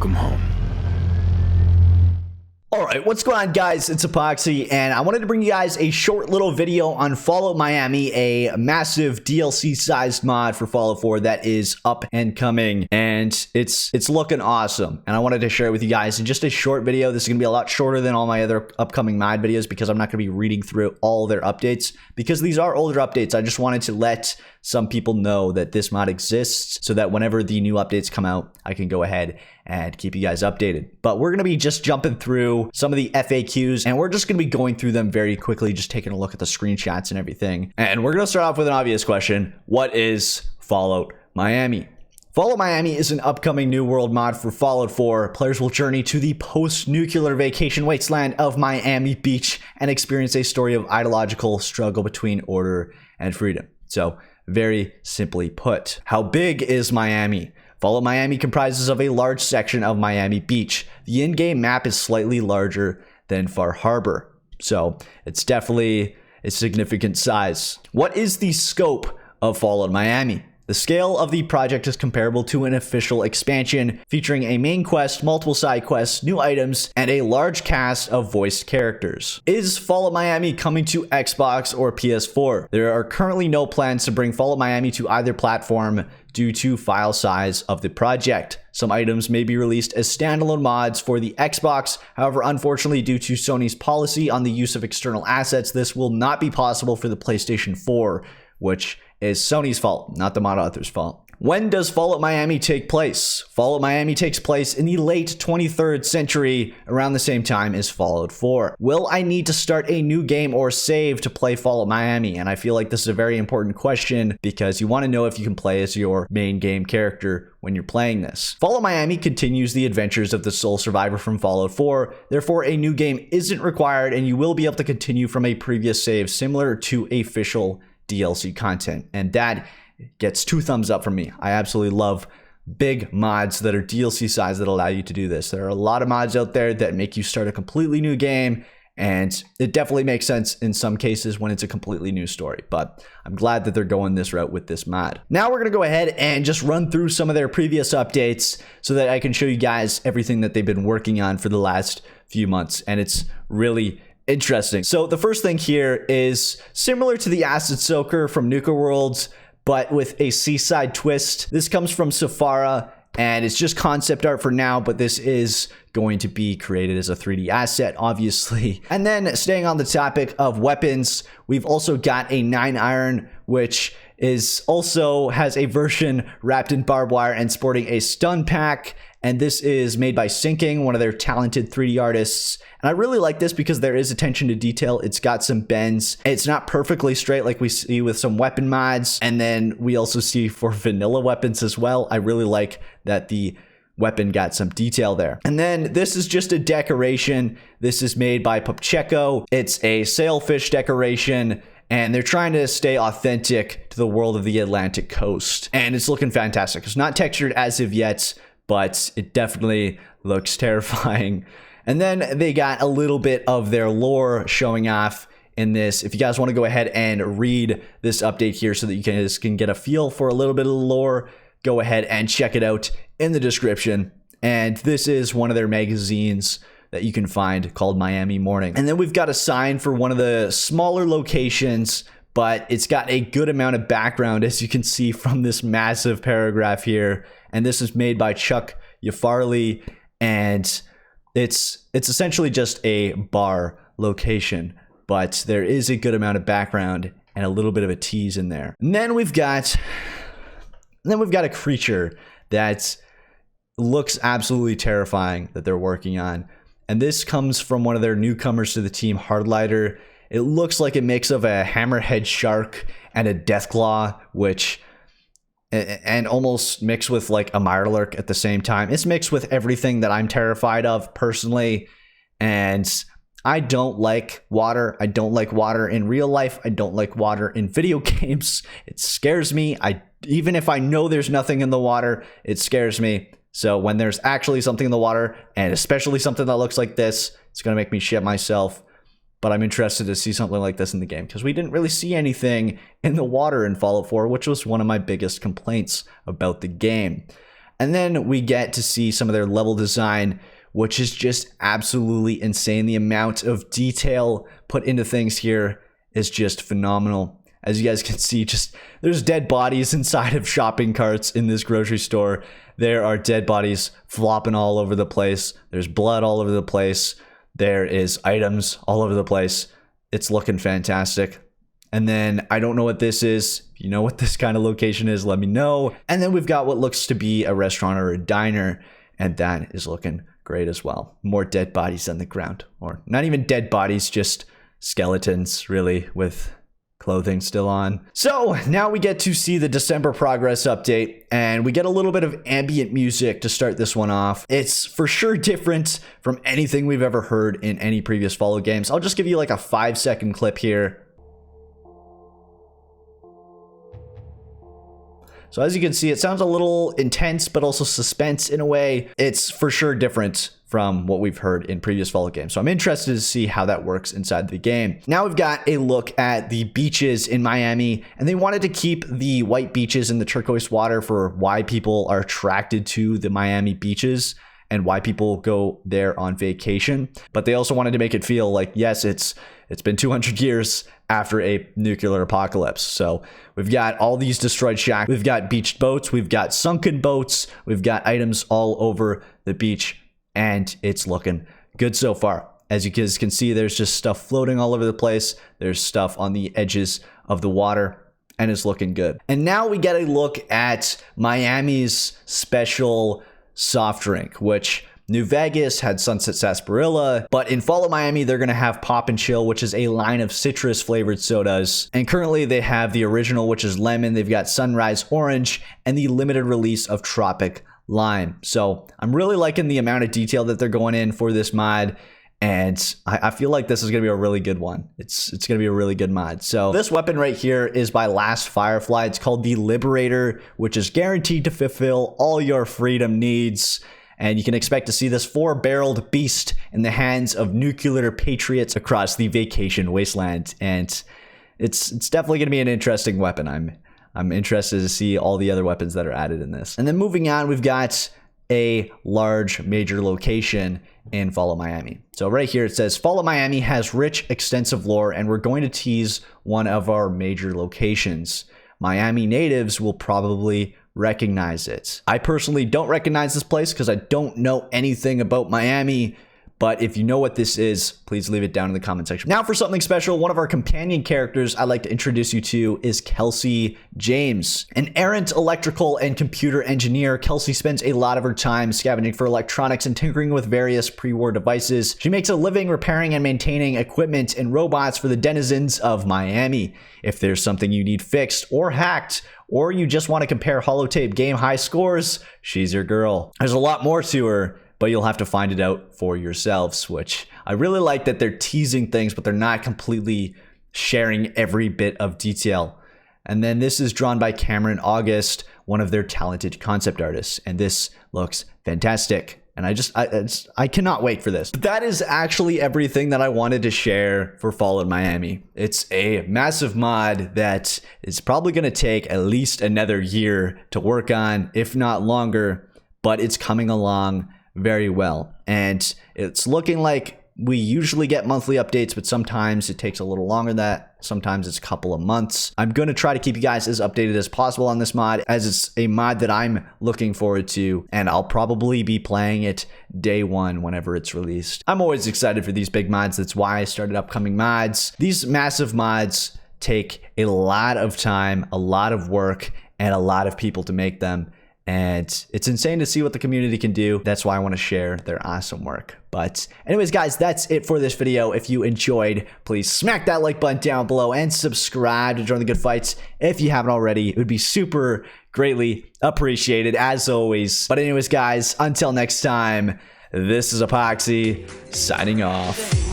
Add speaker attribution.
Speaker 1: Welcome home. Alright, what's going on, guys? It's Epoxy, and I wanted to bring you guys a short little video on Fallout Miami, a massive DLC-sized mod for Fallout 4 that is up and coming, and it's looking awesome. And I wanted to share it with you guys in just a short video. This is going to be a lot shorter than all my other upcoming mod videos because I'm not going to be reading through all their updates, because these are older updates. I just wanted to let some people know that this mod exists so that whenever the new updates come out, I can go ahead and keep you guys updated. But we're going to be just jumping through some of the FAQs, and we're just going to be going through them very quickly, just taking a look at the screenshots and everything. And we're going to start off with an obvious question. What is Fallout Miami? Fallout Miami is an upcoming new world mod for Fallout 4. Players will journey to the post-nuclear vacation wasteland of Miami Beach and experience a story of ideological struggle between order and freedom. So, very simply put, how big is Miami? Fallout Miami comprises of a large section of Miami Beach. The in-game map is slightly larger than Far Harbor, so it's definitely a significant size. What is the scope of Fallout Miami? The scale of the project is comparable to an official expansion featuring a main quest, multiple side quests, new items, and a large cast of voiced characters. Is Fallout Miami coming to Xbox or PS4? There are currently no plans to bring Fallout Miami to either platform due to file size of the project. Some items may be released as standalone mods for the Xbox. However, unfortunately, due to Sony's policy on the use of external assets, this will not be possible for the PlayStation 4, which is Sony's fault, not the mod author's fault. When does Fallout Miami take place? Fallout Miami takes place in the late 23rd century, around the same time as Fallout 4. Will I need to start a new game or save to play Fallout Miami? And I feel like this is a very important question because you want to know if you can play as your main game character when you're playing this. Fallout Miami continues the adventures of the sole survivor from Fallout 4. Therefore, a new game isn't required, and you will be able to continue from a previous save similar to official DLC content, and that gets 2 thumbs up from me. I absolutely love big mods that are DLC size that allow you to do this. There are a lot of mods out there that make you start a completely new game, and it definitely makes sense in some cases when it's a completely new story, but I'm glad that they're going this route with this mod. Now we're going to go ahead and just run through some of their previous updates so that I can show you guys everything that they've been working on for the last few months, and it's really interesting. So the first thing here is similar to the Acid Soaker from Nuka Worlds, but with a seaside twist. This comes from Safara, and it's just concept art for now, but this is going to be created as a 3D asset, obviously. And then staying on the topic of weapons, we've also got a 9-iron, which is also has a version wrapped in barbed wire and sporting a stun pack. And this is made by Sinking, one of their talented 3D artists. And I really like this because there is attention to detail. It's got some bends. It's not perfectly straight like we see with some weapon mods. And then we also see for vanilla weapons as well. I really like that the weapon got some detail there. And then this is just a decoration. This is made by Pupcheco. It's a sailfish decoration, and they're trying to stay authentic to the world of the Atlantic coast. And it's looking fantastic. It's not textured as of yet, but it definitely looks terrifying. And then they got a little bit of their lore showing off in this. If you guys want to go ahead and read this update here so that you guys can get a feel for a little bit of the lore, go ahead and check it out in the description. And this is one of their magazines that you can find called Miami Morning. And then we've got a sign for one of the smaller locations, but it's got a good amount of background, as you can see from this massive paragraph here. And this is made by Chuck Yafarli, and it's essentially just a bar location, but there is a good amount of background and a little bit of a tease in there. And then we've got a creature that looks absolutely terrifying that they're working on. And this comes from one of their newcomers to the team, Hardlighter. It looks like a mix of a hammerhead shark and a deathclaw, and almost mixed with like a mirelurk at the same time. It's mixed with everything that I'm terrified of personally. And I don't like water. I don't like water in real life. I don't like water in video games. It scares me. Even if I know there's nothing in the water, it scares me. So when there's actually something in the water, and especially something that looks like this, it's going to make me shit myself. But I'm interested to see something like this in the game because we didn't really see anything in the water in Fallout 4, which was one of my biggest complaints about the game. And then we get to see some of their level design, which is just absolutely insane. The amount of detail put into things here is just phenomenal. As you guys can see, just there's dead bodies inside of shopping carts in this grocery store. There are dead bodies flopping all over the place. There's blood all over the place. There is items all over the place. It's looking fantastic. And then I don't know what this is. If you know what this kind of location is, let me know. And then we've got what looks to be a restaurant or a diner, and that is looking great as well. More dead bodies on the ground, or not even dead bodies, just skeletons really with clothing still on. So now we get to see the December progress update, and we get a little bit of ambient music to start this one off. It's for sure different from anything we've ever heard in any previous Fallout games. I'll just give you like a 5-second clip here. So as you can see, it sounds a little intense, but also suspense in a way. It's for sure different from what we've heard in previous Fallout games. So I'm interested to see how that works inside the game. Now we've got a look at the beaches in Miami, and they wanted to keep the white beaches and the turquoise water for why people are attracted to the Miami beaches and why people go there on vacation. But they also wanted to make it feel like, yes, it's been 200 years after a nuclear apocalypse. So we've got all these destroyed shacks. We've got beached boats. We've got sunken boats. We've got items all over the beach, and it's looking good so far. As you guys can see, there's just stuff floating all over the place. There's stuff on the edges of the water, and it's looking good. And now we get a look at Miami's special soft drink, which New Vegas had Sunset Sarsaparilla, but in Fallout Miami, they're going to have Pop and Chill, which is a line of citrus flavored sodas. And currently they have the original, which is lemon. They've got Sunrise Orange and the limited release of Tropic Lime. So I'm really liking the amount of detail that they're going in for this mod. And I feel like this is going to be a really good one. It's going to be a really good mod. So this weapon right here is by Last Firefly. It's called the Liberator, which is guaranteed to fulfill all your freedom needs. And you can expect to see this 4-barreled beast in the hands of nuclear patriots across the vacation wasteland. And it's definitely going to be an interesting weapon. I'm interested to see all the other weapons that are added in this. And then moving on, we've got a large major location in Fallout Miami. So right here it says Fallout Miami has rich, extensive lore, and we're going to tease one of our major locations. Miami natives will probably recognize it. I personally don't recognize this place because I don't know anything about Miami, but if you know what this is, please leave it down in the comment section. Now for something special, one of our companion characters I'd like to introduce you to is Kelsey James. An errant electrical and computer engineer, Kelsey spends a lot of her time scavenging for electronics and tinkering with various pre-war devices. She makes a living repairing and maintaining equipment and robots for the denizens of Miami. If there's something you need fixed or hacked, or you just want to compare holotape game high scores, she's your girl. There's a lot more to her, but you'll have to find it out for yourselves, which I really like that they're teasing things, but they're not completely sharing every bit of detail. And then this is drawn by Cameron August, one of their talented concept artists, and this looks fantastic. And I cannot wait for this. But that is actually everything that I wanted to share for Fallout Miami. It's a massive mod that is probably going to take at least another year to work on, if not longer, but it's coming along very well. And it's looking like we usually get monthly updates, but sometimes it takes a little longer than that. Sometimes it's a couple of months. I'm going to try to keep you guys as updated as possible on this mod, as it's a mod that I'm looking forward to, and I'll probably be playing it day one whenever it's released. I'm always excited for these big mods. That's why I started upcoming mods. These massive mods take a lot of time, a lot of work, and a lot of people to make them. And it's insane to see what the community can do. That's why I want to share their awesome work. But anyways, guys, that's it for this video. If you enjoyed, please smack that like button down below and subscribe to join the good fights. If you haven't already, it would be super greatly appreciated as always. But anyways, guys, until next time, this is Epoxy signing off.